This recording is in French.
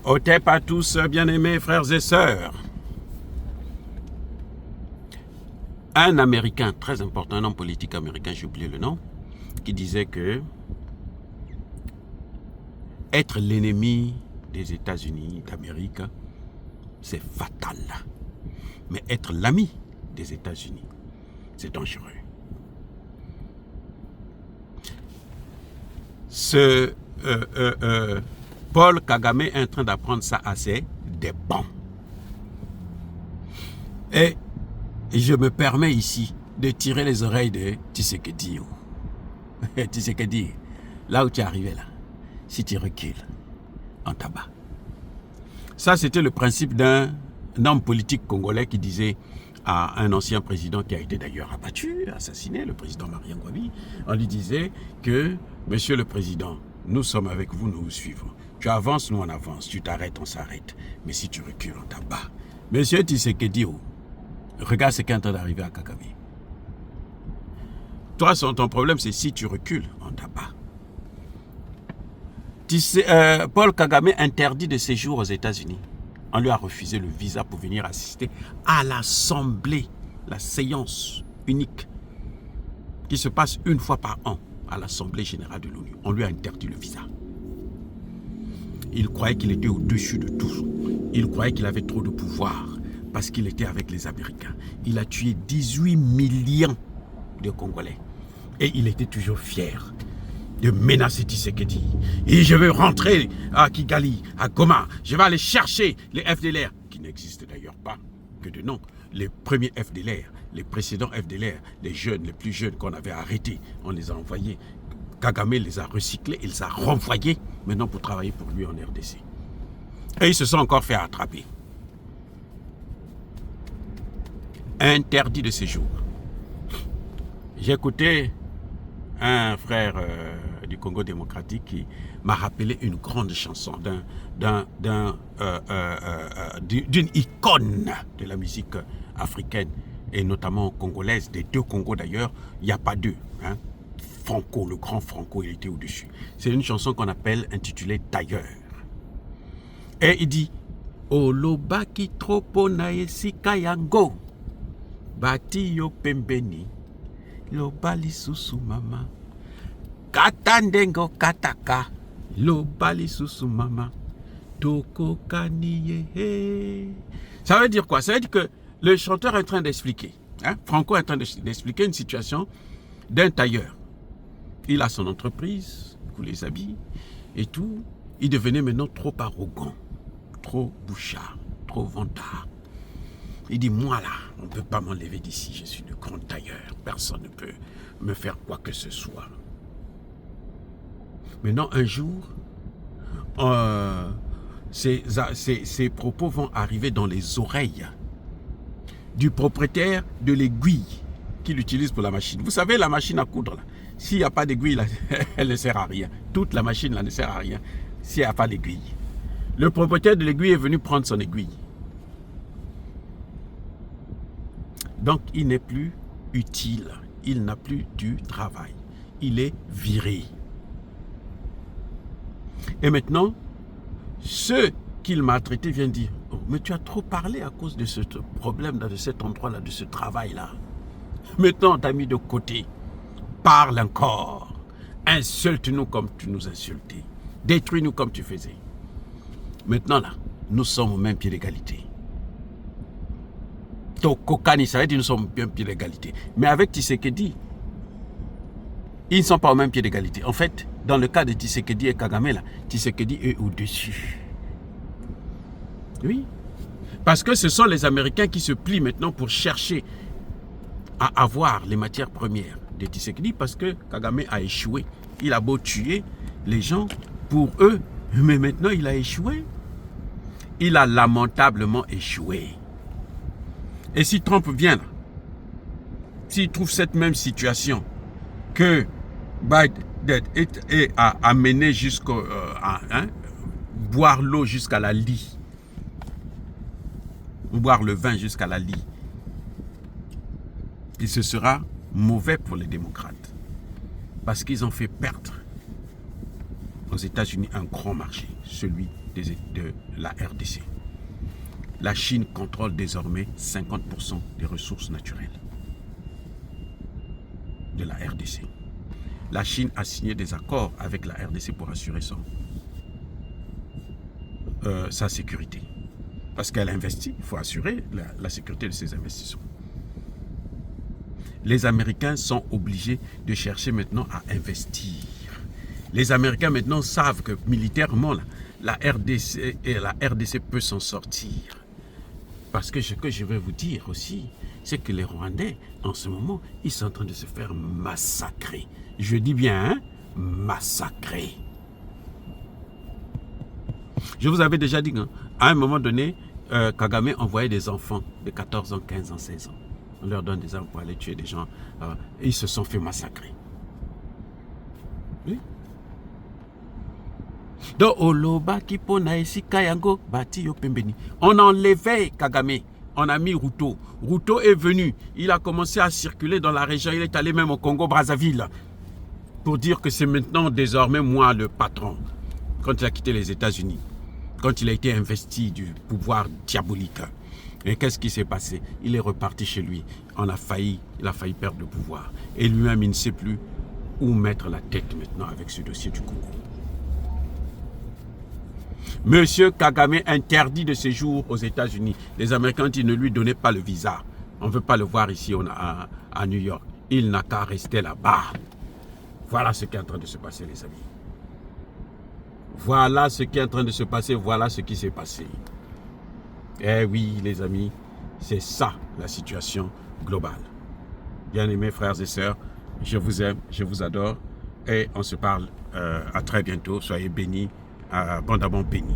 Otep à tous, bien-aimés frères et sœurs. Un Américain très important, un homme politique américain, j'ai oublié le nom, qui disait que être l'ennemi des États-Unis d'Amérique, c'est fatal. Mais être l'ami des États-Unis, c'est dangereux. Paul Kagame est en train d'apprendre ça à ses dépens. Et je me permets ici de tirer les oreilles de Tshisekedi. Tshisekedi, là où tu es arrivé là, si tu recules, on t'abat. Ça, c'était le principe d'un homme politique congolais qui disait à un ancien président qui a été d'ailleurs abattu, assassiné, le président Marien Ngouabi, on lui disait que, monsieur le président, nous sommes avec vous, nous vous suivons. Tu avances, nous on avance, tu t'arrêtes, on s'arrête. Mais si tu recules, on t'abat. Monsieur Tshisekedi, regarde ce qui est en train d'arriver à Kagame. Toi, ton problème, c'est si tu recules, on t'abat. Paul Kagame interdit de séjour aux États-Unis. On lui a refusé le visa pour venir assister à l'Assemblée, la séance unique qui se passe une fois par an à l'Assemblée générale de l'ONU. On lui a interdit le visa. Il croyait qu'il était au-dessus de tout. Il croyait qu'il avait trop de pouvoir parce qu'il était avec les Américains. Il a tué 18 millions de Congolais. Et il était toujours fier de menacer Tshisekedi. Et je veux rentrer à Kigali, à Goma. Je vais aller chercher les FDLR, qui n'existent d'ailleurs pas que de nom. Les premiers FDLR, les précédents FDLR, les jeunes, les plus jeunes qu'on avait arrêtés, on les a envoyés. Kagame les a recyclés, il les a renvoyés maintenant pour travailler pour lui en RDC. Et ils se sont encore fait attraper. Interdit de séjour. J'ai écouté un frère du Congo démocratique qui m'a rappelé une grande chanson d'une icône de la musique africaine et notamment congolaise, des deux Congos d'ailleurs, il n'y a pas deux. Hein. Franco, le grand Franco, il était au-dessus. C'est une chanson qu'on appelle intitulée Tailleur. Et il dit Olobaki tropo na esika yango bati yo pembeni lobali susu mama katandengo kataka lobali susu mama toko kaniye. Ça veut dire quoi? Ça veut dire que le chanteur est en train d'expliquer, hein? Franco est en train d'expliquer une situation d'un tailleur. Il a son entreprise, il coule les habits et tout. Il devenait maintenant trop arrogant, trop bouchard, trop vantard. Il dit, moi là, on ne peut pas m'enlever d'ici, je suis le grand tailleur. Personne ne peut me faire quoi que ce soit. Maintenant, un jour, ces propos vont arriver dans les oreilles du propriétaire de l'aiguille qu'il utilise pour la machine. Vous savez, la machine à coudre, là, s'il n'y a pas d'aiguille, elle ne sert à rien. Toute la machine là, ne sert à rien s'il n'y a pas d'aiguille. Le propriétaire de l'aiguille est venu prendre son aiguille. Donc, il n'est plus utile. Il n'a plus du travail. Il est viré. Et maintenant, ceux qu'il m'a traité viennent dire oh, mais tu as trop parlé à cause de ce problème, de cet endroit-là, de ce travail-là. Maintenant, on t'a mis de côté. Parle encore. Insulte-nous comme tu nous insultais. Détruis-nous comme tu faisais. Maintenant, là, nous sommes au même pied d'égalité. Tokokani, ça veut dire que nous sommes au même pied d'égalité. Mais avec Tshisekedi, ils ne sont pas au même pied d'égalité. En fait, dans le cas de Tshisekedi et Kagame, là, Tshisekedi est au-dessus. Oui. Parce que ce sont les Américains qui se plient maintenant pour chercher à avoir les matières premières de Tshisekedi parce que Kagame a échoué. Il a beau tuer les gens pour eux, mais maintenant il a échoué. Il a lamentablement échoué. Et si Trump vient là, s'il trouve cette même situation que Biden a amené jusqu'à boire l'eau jusqu'à la lie, boire le vin jusqu'à la lie, et ce sera mauvais pour les démocrates parce qu'ils ont fait perdre aux États-Unis un grand marché, celui de la RDC. La Chine contrôle désormais 50% des ressources naturelles de la RDC. La Chine a signé des accords avec la RDC pour assurer sa sécurité. Parce qu'elle investit, il faut assurer la sécurité de ses investissements. Les Américains sont obligés de chercher maintenant à investir. Les Américains maintenant savent que militairement, la RDC peut s'en sortir. Parce que ce que je vais vous dire aussi, c'est que les Rwandais, en ce moment, ils sont en train de se faire massacrer. Je dis bien, hein, massacrer. Je vous avais déjà dit, hein, à un moment donné, Kagame envoyait des enfants de 14 ans, 15 ans, 16 ans. On leur donne des armes pour aller tuer des gens. Et ils se sont fait massacrer. Oui. Donc, on enlevait Kagame. On a mis Ruto. Ruto est venu. Il a commencé à circuler dans la région. Il est allé même au Congo-Brazzaville pour dire que c'est maintenant désormais moi le patron. Quand il a quitté les États-Unis. Quand il a été investi du pouvoir diabolique. Et qu'est-ce qui s'est passé? Il est reparti chez lui. Il a failli perdre le pouvoir. Et lui-même, il ne sait plus où mettre la tête maintenant avec ce dossier du Congo. Monsieur Kagame interdit de séjour aux États-Unis. Les Américains ne lui donnaient pas le visa. On ne veut pas le voir ici à New York. Il n'a qu'à rester là-bas. Voilà ce qui est en train de se passer, les amis. Voilà ce qui est en train de se passer. Voilà ce qui s'est passé. Eh oui, les amis, c'est ça la situation globale. Bien-aimés frères et sœurs, je vous aime, je vous adore et on se parle à très bientôt. Soyez bénis, abondamment bénis.